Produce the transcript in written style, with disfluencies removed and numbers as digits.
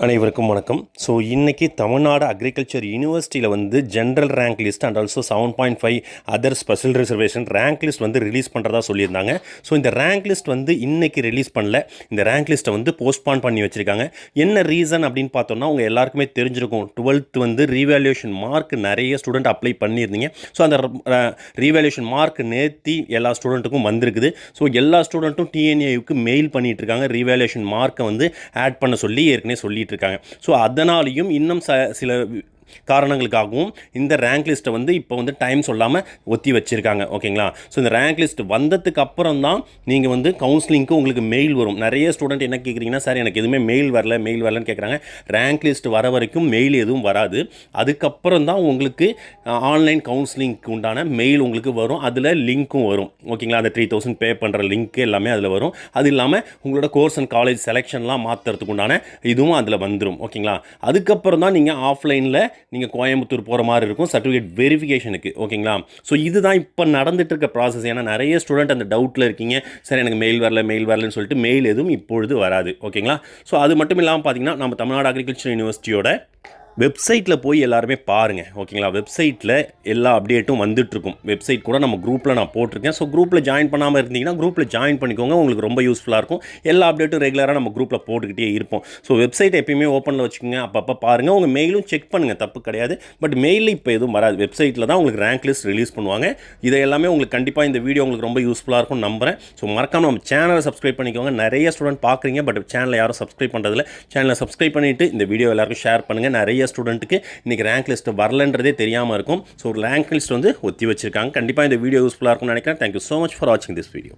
அனைவருக்கும் வணக்கம். ஸோ இன்றைக்கி தமிழ்நாடு அக்ரிகல்ச்சர் யூனிவர்சிட்டியில் வந்து general rank list and also 7.5 other special reservation rank list வந்து ரிலீஸ் பண்ணுறதா சொல்லியிருந்தாங்க. ஸோ இந்த ரேங்க் லிஸ்ட் வந்து இன்றைக்கி ரிலீஸ் பண்ணல. இந்த ரேங்க் லிஸ்ட்டை வந்து போஸ்ட்பான் பண்ணி வச்சுருக்காங்க. என்ன ரீசன் அப்படின்னு பார்த்தோம்னா உங்கள் எல்லாருக்குமே தெரிஞ்சிருக்கும். 12th வந்து ரீவேல்யூஷன் மார்க் நிறைய ஸ்டூடெண்ட் அப்ளை பண்ணியிருந்தீங்க. ஸோ அந்த ரீவேல்யூஷன் மார்க் நேர்த்தி எல்லா ஸ்டூடெண்ட்டுக்கும் வந்திருக்குது. ஸோ எல்லா ஸ்டூடெண்ட்டும் டிஎன்ஏவுக்கு மெயில் பண்ணிகிட்டு இருக்காங்க. ரீவேல்யூஷன் மார்க்கை வந்து ஆட் பண்ண சொல்லி ஏற்கனவே சொல்லிட்டு இருக்காங்க. ஸோ அதனாலையும் இன்னும் சில காரணங்களுக்காகவும் இந்த ரேங்க் லிஸ்ட்டை வந்து இப்போ வந்து டைம் சொல்லாமல் ஒத்தி வச்சுருக்காங்க. ஓகேங்களா? ஸோ இந்த ரேங்க் லிஸ்ட் வந்ததுக்கு அப்புறம் தான் நீங்கள் வந்து கவுன்சிலிங்க்கு உங்களுக்கு மெயில் வரும். நிறைய ஸ்டூடெண்ட் என்ன கேட்குறீங்கன்னா, சார் எனக்கு எதுவுமே மெயில் வரலன்னு கேட்குறாங்க. ரேங்க் லிஸ்ட் வர வரைக்கும் மெயில் எதுவும் வராது. அதுக்கப்புறம் தான் உங்களுக்கு ஆன்லைன் கவுன்சிலிங்க்கு உண்டான மெயில் உங்களுக்கு வரும். அதில் லிங்க்கும் வரும். ஓகேங்களா? அந்த 3000 பே பண்ணுற லிங்க்கு எல்லாமே அதில் வரும். அது இல்லாமல் உங்களோட கோர்ஸ் அண்ட் காலேஜ் செலெக்ஷன்லாம் மாற்றுறதுக்கு உண்டான இதுவும் அதில் வந்துடும். ஓகேங்களா? அதுக்கப்புறம் தான் நீங்கள் ஆஃப்லைனில் நீங்கள் கோயம்புத்தூர் போகிற மாதிரி இருக்கும் சர்டிஃபிகேட் வெரிஃபிகேஷனுக்கு. ஓகேங்களா? ஸோ இதுதான் இப்போ நடந்துட்டு இருக்க ப்ராசஸ். ஏன்னா நிறைய ஸ்டூடெண்ட் அந்த டவுட்டில் இருக்கீங்க. சார் எனக்கு மெயில் வரலன்னு சொல்லிட்டு மெயில் எதுவும் இப்பொழுது வராது. ஓகேங்களா? ஸோ அது மட்டும் இல்லாமல் பார்த்தீங்கன்னா நம்ம தமிழ்நாடு அக்ரிகல்ச்சர் யூனிவர்சிட்டியோட வெப்சைட்டில் போய் எல்லாருமே பாருங்கள். ஓகேங்களா? வெப்சைட்டில் எல்லா அப்டேட்டும் வந்துட்டுருக்கும். வெப்சைட் கூட நம்ம குரூப்பில் நான் போட்டிருக்கேன். ஸோ குரூப்பில் ஜாயின் பண்ணாமல் இருந்தீங்கன்னா குரூப்பில் ஜாயின் பண்ணிக்கோங்க. உங்களுக்கு ரொம்ப யூஸ்ஃபுல்லாக இருக்கும். எல்லா அப்டேட்டும் ரெகுலராக நம்ம குரூப்பில் போட்டுக்கிட்டே இருப்போம். ஸோ வெப்சைட் எப்பயுமே ஓப்பனில் வச்சுக்கோங்க. அப்பப்போ பாருங்கள். உங்கள் மெயிலும் செக் பண்ணுங்கள். தப்பு கிடையாது. பட் மெயிலில் இப்போ எதுவும் வராது. வெப்சைட்டில் தான் உங்களுக்கு ரேங்க் லிஸ்ட் ரிலீஸ் பண்ணுவாங்க. இதை எல்லாமே உங்களுக்கு கண்டிப்பாக இந்த வீடியோ உங்களுக்கு ரொம்ப யூஸ்ஃபுல்லாக இருக்கும்னு நம்புகிறேன். ஸோ மறக்காமல் நம்ம சேனலை சப்ஸ்கிரைப் பண்ணிக்கோங்க. நிறைய ஸ்டூடெண்ட் பார்க்குறீங்க, பட் சேனலை யாரும் சப்ஸ்கிரைப் பண்ணுறதில்ல. சேனலை சப்ஸ்கிரைப் பண்ணிவிட்டு இந்த வீடியோ எல்லாருக்கும் ஷேர் பண்ணுங்கள். நிறைய ஸ்டூடெண்ட்டுக்கு இன்றைக்கி ரேங்க் லிஸ்ட் வரலன்றதே தெரியாமல் இருக்கும். ஸோ ஒரு ரேங்க் லிஸ்ட் வந்து ஒத்தி வச்சிருக்காங்க. கண்டிப்பாக இந்த வீடியோ யூஸ்ஃபுல்லாக இருக்கும்னு நினைக்கிறேன். தேங்க்யூ ஸோ மச் ஃபார் வாட்சிங் திஸ் வீடியோ.